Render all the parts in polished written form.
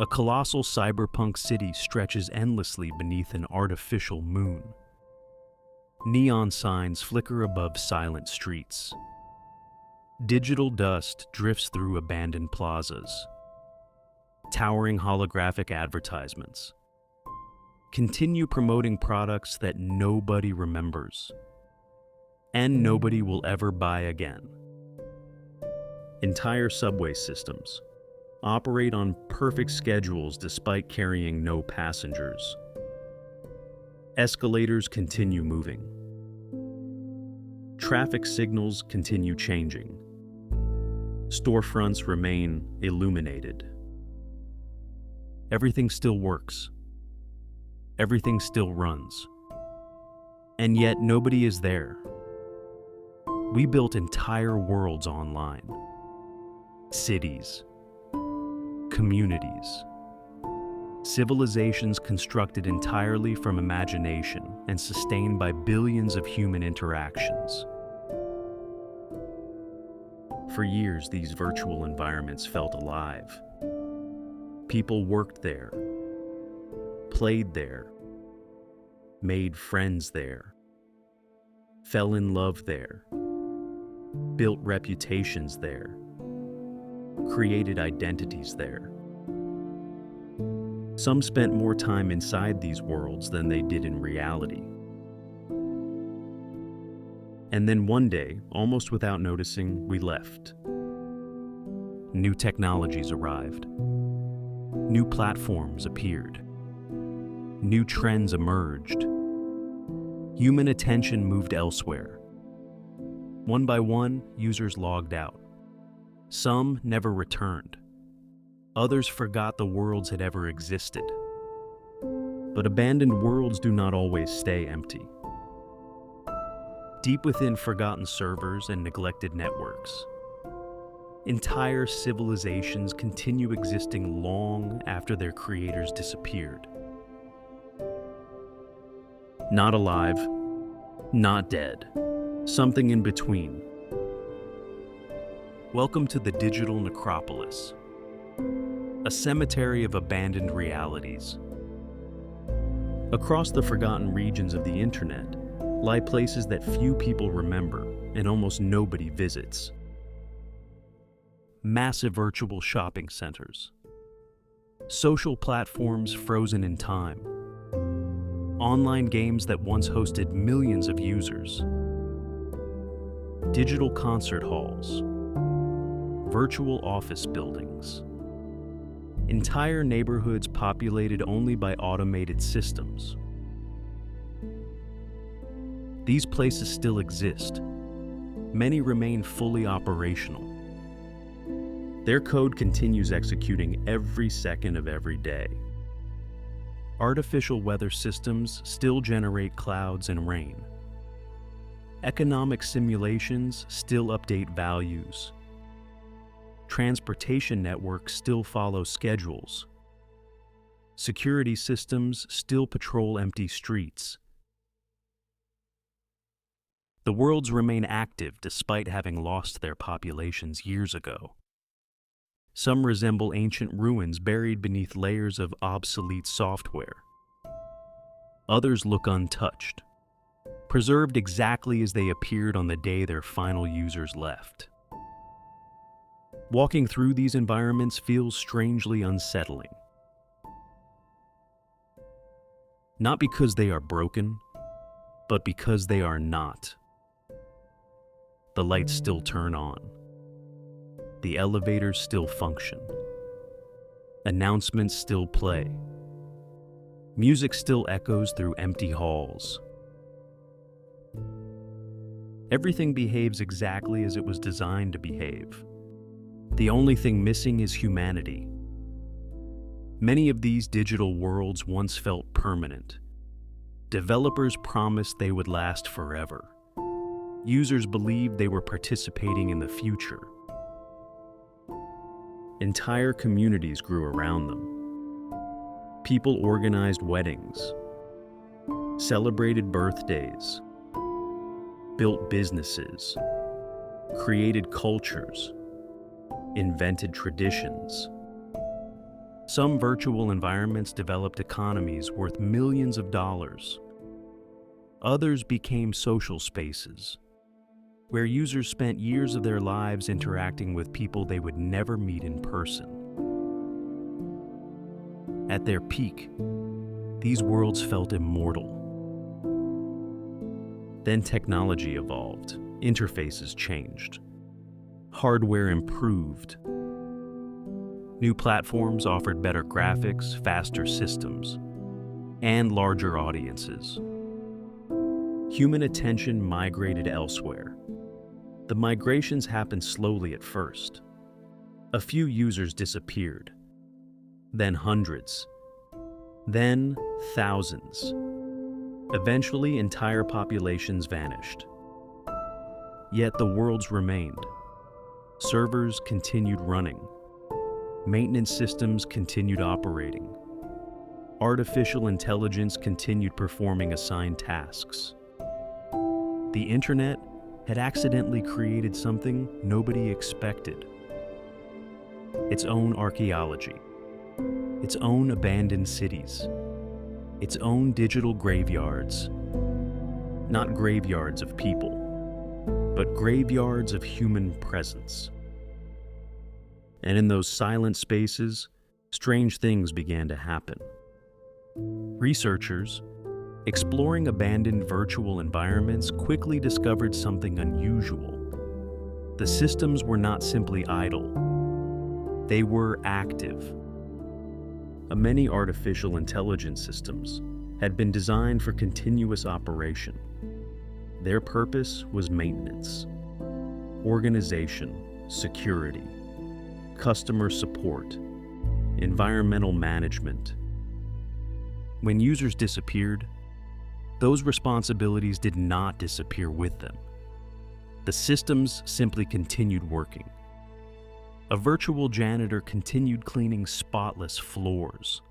A colossal cyberpunk city stretches endlessly beneath an artificial moon. Neon signs flicker above silent streets. Digital dust drifts through abandoned plazas. Towering holographic advertisements continue promoting products that nobody remembers and nobody will ever buy again. Entire subway systems operate on perfect schedules despite carrying no passengers. Escalators continue moving. Traffic signals continue changing. Storefronts remain illuminated. Everything still works. Everything still runs. And yet nobody is there. We built entire worlds online. Cities. Communities. Civilizations constructed entirely from imagination and sustained by billions of human interactions. For years, these virtual environments felt alive. People worked there, played there, made friends there, fell in love there, built reputations there, created identities there. Some spent more time inside these worlds than they did in reality. And then one day, almost without noticing, we left. New technologies arrived. New platforms appeared. New trends emerged. Human attention moved elsewhere. One by one, users logged out. Some never returned. Others forgot the worlds had ever existed. But abandoned worlds do not always stay empty. Deep within forgotten servers and neglected networks, entire civilizations continue existing long after their creators disappeared. Not alive, not dead, something in between. Welcome to the Digital Necropolis, a cemetery of abandoned realities. Across the forgotten regions of the internet lie places that few people remember and almost nobody visits. Massive virtual shopping centers, social platforms frozen in time, online games that once hosted millions of users, digital concert halls, virtual office buildings, entire neighborhoods populated only by automated systems. These places still exist. Many remain fully operational. Their code continues executing every second of every day. Artificial weather systems still generate clouds and rain. Economic simulations still update values. Transportation networks still follow schedules. Security systems still patrol empty streets. The worlds remain active despite having lost their populations years ago. Some resemble ancient ruins buried beneath layers of obsolete software. Others look untouched, preserved exactly as they appeared on the day their final users left. Walking through these environments feels strangely unsettling. Not because they are broken, but because they are not. The lights still turn on. The elevators still function. Announcements still play. Music still echoes through empty halls. Everything behaves exactly as it was designed to behave. The only thing missing is humanity. Many of these digital worlds once felt permanent. Developers promised they would last forever. Users believed they were participating in the future. Entire communities grew around them. People organized weddings, celebrated birthdays, built businesses, created cultures, invented traditions. Some virtual environments developed economies worth millions of dollars. Others became social spaces, where users spent years of their lives interacting with people they would never meet in person. At their peak, these worlds felt immortal. Then technology evolved, interfaces changed, hardware improved. New platforms offered better graphics, faster systems, and larger audiences. Human attention migrated elsewhere. The migrations happened slowly at first. A few users disappeared, then hundreds, then thousands. Eventually, entire populations vanished. Yet the worlds remained. Servers continued running. Maintenance systems continued operating. Artificial intelligence continued performing assigned tasks. The internet had accidentally created something nobody expected. Its own archaeology, its own abandoned cities, its own digital graveyards. Not graveyards of people, but graveyards of human presence. And in those silent spaces, strange things began to happen. Researchers, exploring abandoned virtual environments, quickly discovered something unusual. The systems were not simply idle. They were active. Many artificial intelligence systems had been designed for continuous operation. Their purpose was maintenance, organization, security, customer support, environmental management. When users disappeared, those responsibilities did not disappear with them. The systems simply continued working. A virtual janitor continued cleaning spotless floors.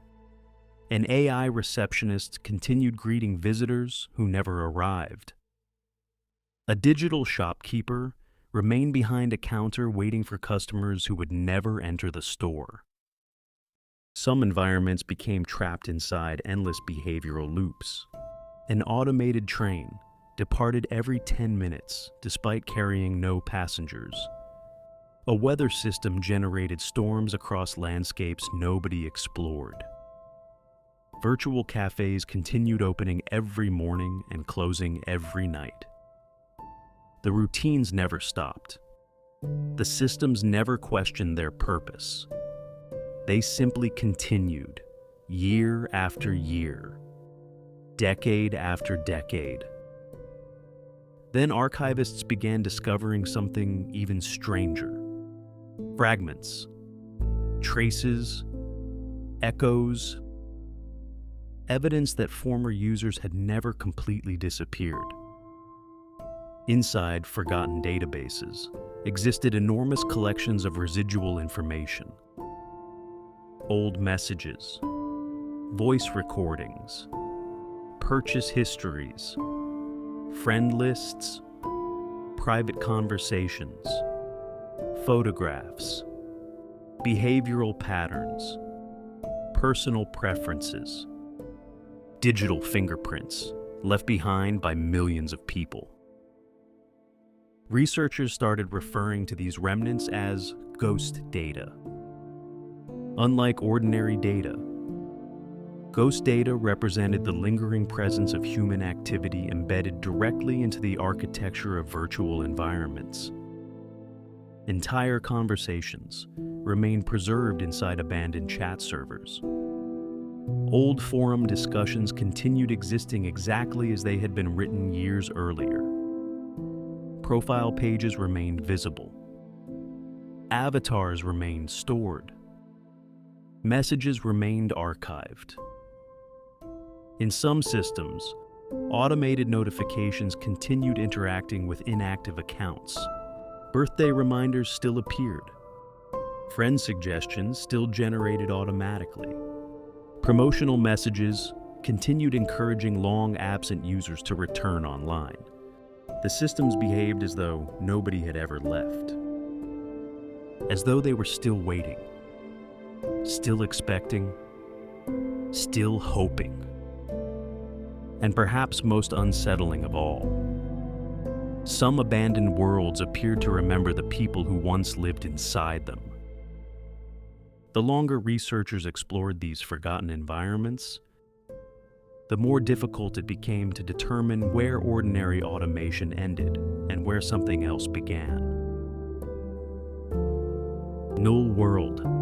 An AI receptionist continued greeting visitors who never arrived. A digital shopkeeper remained behind a counter waiting for customers who would never enter the store. Some environments became trapped inside endless behavioral loops. An automated train departed every 10 minutes despite carrying no passengers. A weather system generated storms across landscapes nobody explored. Virtual cafes continued opening every morning and closing every night. The routines never stopped. The systems never questioned their purpose. They simply continued, year after year, decade after decade. Then archivists began discovering something even stranger. Fragments, traces, echoes, evidence that former users had never completely disappeared. Inside forgotten databases existed enormous collections of residual information. Old messages, voice recordings, purchase histories, friend lists, private conversations, photographs, behavioral patterns, personal preferences, digital fingerprints left behind by millions of people. Researchers started referring to these remnants as ghost data. Unlike ordinary data, ghost data represented the lingering presence of human activity embedded directly into the architecture of virtual environments. Entire conversations remain preserved inside abandoned chat servers. Old forum discussions continued existing exactly as they had been written years earlier. Profile pages remained visible. Avatars remained stored. Messages remained archived. In some systems, automated notifications continued interacting with inactive accounts. Birthday reminders still appeared. Friend suggestions still generated automatically. Promotional messages continued encouraging long-absent users to return online. The systems behaved as though nobody had ever left, as though they were still waiting. still expecting, still hoping. And perhaps most unsettling of all, some abandoned worlds appeared to remember the people who once lived inside them. The longer researchers explored these forgotten environments, the more difficult it became to determine where ordinary automation ended and where something else began. Null World